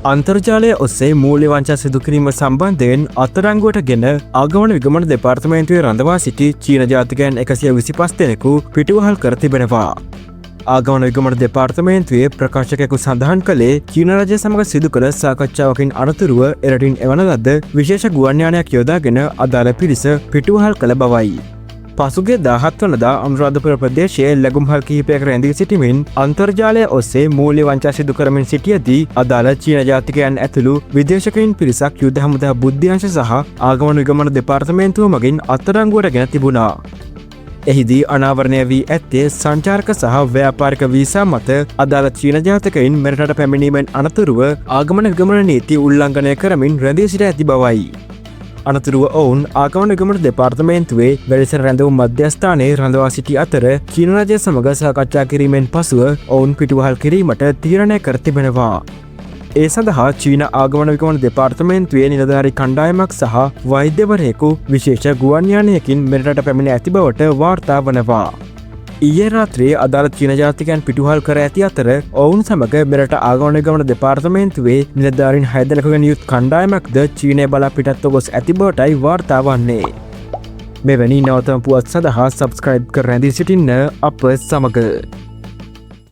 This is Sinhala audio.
අන්තර්ජාලය ඔස්සේ මූල්‍ය වංචා සිදු කිරීම සම්බන්ධයෙන් අත්අඩංගුවට ගෙන ආගමන විගමන දෙපාර්තමේන්තුවේ රඳවා සිටි චීන ජාතිකයන් 125 දෙනෙකු පිටුවහල් කර තිබෙනවා. ආගමන විගමන දෙපාර්තමේන්තුවේ ප්‍රකාශකයෙකු සඳහන් කළේ චීන රජය සමග සිදු කළ සාකච්ඡාවකින් අනතුරුව එරටින් එවන ලද විශේෂ ගුවන් යානයක් යොදාගෙන අදාළ පිරිස පිටුවහල් කළ බවයි. පසුගේ 17 වනදා අනුරාධපුර ප්‍රදේශයේ ලැබුම්හල් කිහිපයක රැඳී සිටිමින් අන්තර්ජාලය ඔස්සේ මූල්‍ය වංචා සිදු කරමින් සිටියදී අදාළ චීන ජාතිකයන් ඇතුළු විදේශකයින් පිරිසක් යුද හමුදා බුද්ධ්‍යංශ සහ ආගමන විගමන දෙපාර්තමේන්තුව මගින් අත්අඩංගුවට ගෙන තිබුණා. එහිදී අනාවරණය වී ඇත්තේ සංචාරක සහ ව්‍යාපාරික වීසා මත අදාළ චීන ජාතිකයින් මෙරටට පැමිණීමෙන් අනතුරුව ආගමන විගමන නීති උල්ලංඝනය කරමින් රැඳී සිට ඇති බවයි. අනතුරුව ඔවුන් ආගමන විගමන දෙපාර්තමේන්තුවේ වැඩසටහන රැඳවුම් මධ්‍යස්ථානයේ රඳවා සිටි අතර චීන රජය සමග සාකච්ඡා කිරීමෙන් පසුව ඔවුන් පිටුවහල් කිරීමට තීරණය කර තිබෙනවා. ඒ සඳහා චීන ආගමන විගමන දෙපාර්තමේන්තුවේ නිලධාරී කණ්ඩායමක් සහ වෛද්‍යවරයෙකු විශේෂ ගුවන් යානයකින් මෙරටට පැමිණ ඇති බවට වාර්තා වනවා. ඊයේ රාත්‍රියේ අදාළ චීන ජාතිකයන් පිටුවහල් කර ඇති අතර ඔවුන් සමග මෙරට ආගමන විගමන දෙපාර්තමේන්තුවේ නිලධාරීන් 6 දෙනෙකුගෙන් යුත් කණ්ඩායමක්ද චීනය බලා පිටත්ව ගොස් ඇති බවටයි වාර්තා වන්නේ. මෙවැනි නවතම පුවත් සඳහා සබ්ස්ක්‍රයිබ් කර රැඳී සිටින්න අප සමග.